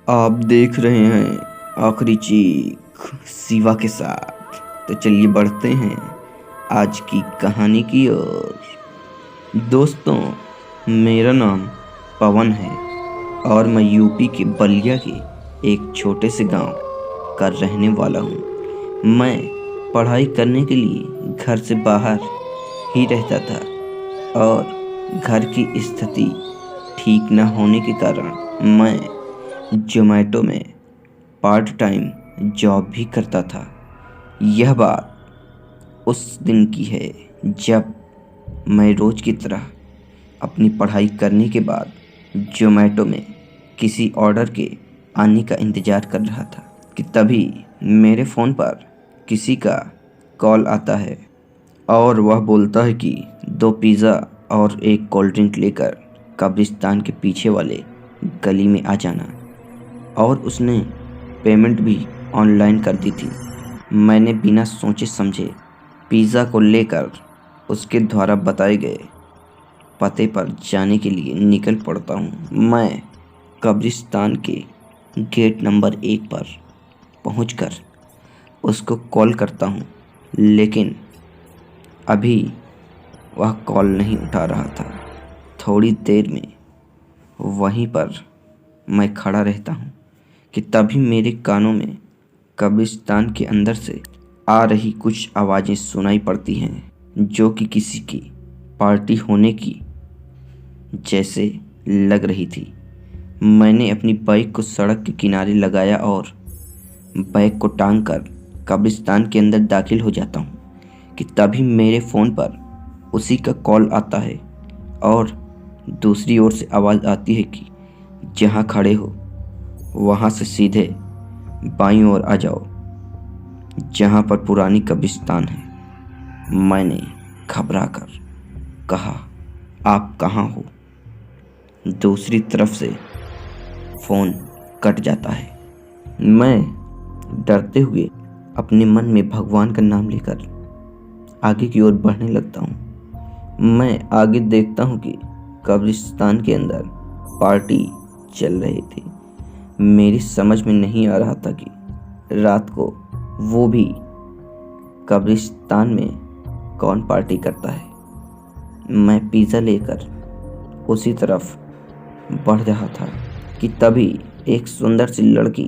आप देख रहे हैं आखिरी चीख शिवा के साथ। तो चलिए बढ़ते हैं आज की कहानी की ओर। दोस्तों, मेरा नाम पवन है और मैं यूपी के बलिया के एक छोटे से गांव का रहने वाला हूं। मैं पढ़ाई करने के लिए घर से बाहर ही रहता था और घर की स्थिति ठीक न होने के कारण मैं जोमेटो में पार्ट टाइम जॉब भी करता था। यह बात उस दिन की है जब मैं रोज की तरह अपनी पढ़ाई करने के बाद जोमेटो में किसी ऑर्डर के आने का इंतज़ार कर रहा था कि तभी मेरे फ़ोन पर किसी का कॉल आता है और वह बोलता है कि 2 पिज़्ज़ा और एक कोल्ड ड्रिंक लेकर कब्रिस्तान के पीछे वाले गली में आ जाना। और उसने पेमेंट भी ऑनलाइन कर दी थी। मैंने बिना सोचे समझे पिज़्ज़ा को लेकर उसके द्वारा बताए गए पते पर जाने के लिए निकल पड़ता हूँ। मैं कब्रिस्तान के गेट नंबर 1 पर पहुंचकर उसको कॉल करता हूँ, लेकिन अभी वह कॉल नहीं उठा रहा था। थोड़ी देर में वहीं पर मैं खड़ा रहता हूँ कि तभी मेरे कानों में कब्रिस्तान के अंदर से आ रही कुछ आवाज़ें सुनाई पड़ती हैं, जो कि किसी की पार्टी होने की जैसे लग रही थी। मैंने अपनी बाइक को सड़क के किनारे लगाया और बाइक को टांग कर कब्रिस्तान के अंदर दाखिल हो जाता हूँ कि तभी मेरे फ़ोन पर उसी का कॉल आता है और दूसरी ओर से आवाज़ आती है कि जहाँ खड़े हो वहाँ से सीधे बाईं ओर आ जाओ, जहाँ पर पुरानी कब्रिस्तान है। मैंने घबरा कर कहा, आप कहाँ हो? दूसरी तरफ से फ़ोन कट जाता है। मैं डरते हुए अपने मन में भगवान का नाम लेकर आगे की ओर बढ़ने लगता हूँ। मैं आगे देखता हूँ कि कब्रिस्तान के अंदर पार्टी चल रही थी। मेरी समझ में नहीं आ रहा था कि रात को वो भी कब्रिस्तान में कौन पार्टी करता है। मैं पिज़्ज़ा लेकर उसी तरफ बढ़ रहा था कि तभी एक सुंदर सी लड़की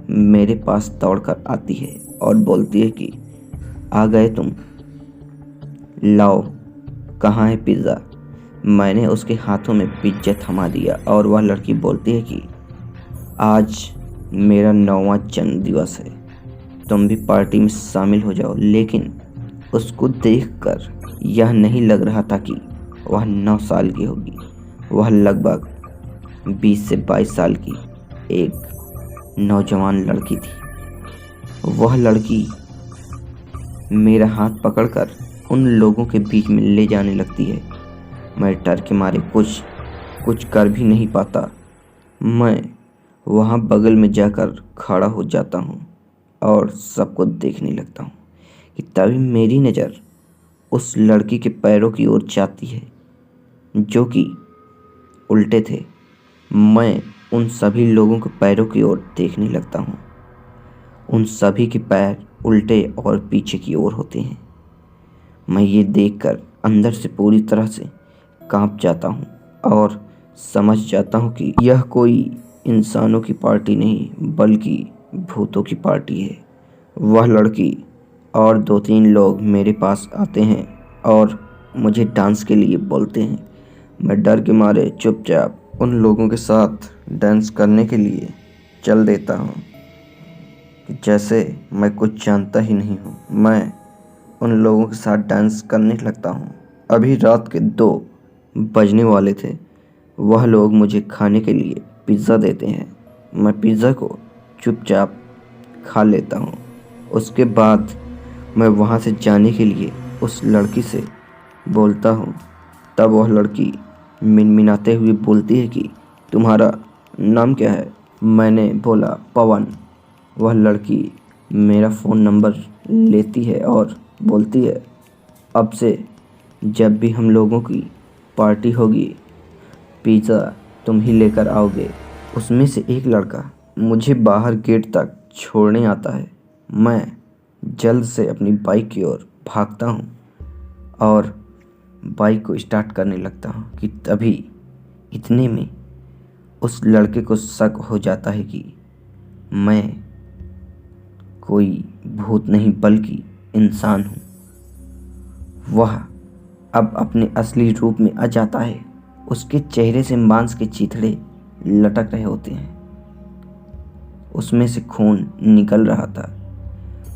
मेरे पास दौड़कर आती है और बोलती है कि आ गए तुम, लाओ कहाँ है पिज़्ज़ा। मैंने उसके हाथों में पिज़्ज़ा थमा दिया और वह लड़की बोलती है कि आज मेरा 9वां जन्मदिवस है, तुम भी पार्टी में शामिल हो जाओ। लेकिन उसको देखकर यह नहीं लग रहा था कि वह 9 साल की होगी। वह लगभग 20 से 22 साल की एक नौजवान लड़की थी। वह लड़की मेरा हाथ पकड़कर उन लोगों के बीच में ले जाने लगती है। मैं डर के मारे कुछ कर भी नहीं पाता। मैं वहाँ बगल में जाकर खड़ा हो जाता हूँ और सबको देखने लगता हूँ कि तभी मेरी नज़र उस लड़की के पैरों की ओर जाती है, जो कि उल्टे थे। मैं उन सभी लोगों के पैरों की ओर देखने लगता हूँ। उन सभी के पैर उल्टे और पीछे की ओर होते हैं। मैं ये देखकर अंदर से पूरी तरह से कांप जाता हूँ और समझ जाता हूँ कि यह कोई इंसानों की पार्टी नहीं बल्कि भूतों की पार्टी है। वह लड़की और 2-3 लोग मेरे पास आते हैं और मुझे डांस के लिए बोलते हैं। मैं डर के मारे चुपचाप उन लोगों के साथ डांस करने के लिए चल देता हूँ, जैसे मैं कुछ जानता ही नहीं हूँ। मैं उन लोगों के साथ डांस करने लगता हूँ। अभी रात के 2 बजने वाले थे। वह लोग मुझे खाने के लिए पिज़्ज़ा देते हैं। मैं पिज़्ज़ा को चुपचाप खा लेता हूँ। उसके बाद मैं वहाँ से जाने के लिए उस लड़की से बोलता हूँ। तब वह लड़की मिनमिनाते हुए बोलती है कि तुम्हारा नाम क्या है? मैंने बोला पवन। वह लड़की मेरा फ़ोन नंबर लेती है और बोलती है, अब से जब भी हम लोगों की पार्टी होगी पिज़्ज़ा तुम ही लेकर आओगे। उसमें से एक लड़का मुझे बाहर गेट तक छोड़ने आता है। मैं जल्द से अपनी बाइक की ओर भागता हूँ और बाइक को स्टार्ट करने लगता हूँ कि तभी इतने में उस लड़के को शक हो जाता है कि मैं कोई भूत नहीं बल्कि इंसान हूँ। वह अब अपने असली रूप में आ जाता है। उसके चेहरे से मांस के चीथड़े लटक रहे होते हैं, उसमें से खून निकल रहा था।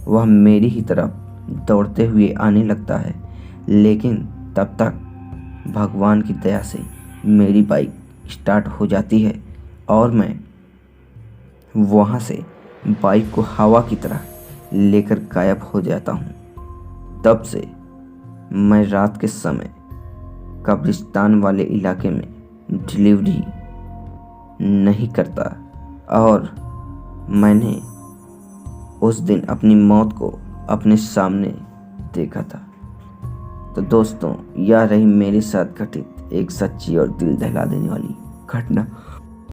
वह मेरी ही तरफ दौड़ते हुए आने लगता है, लेकिन तब तक भगवान की दया से मेरी बाइक स्टार्ट हो जाती है और मैं वहाँ से बाइक को हवा की तरह लेकर गायब हो जाता हूँ। तब से मैं रात के समय कब्रिस्तान वाले इलाके में डिलीवरी नहीं करता और मैंने उस दिन अपनी मौत को अपने सामने देखा था। तो दोस्तों, यह रही मेरे साथ घटित एक सच्ची और दिल दहला देने वाली घटना।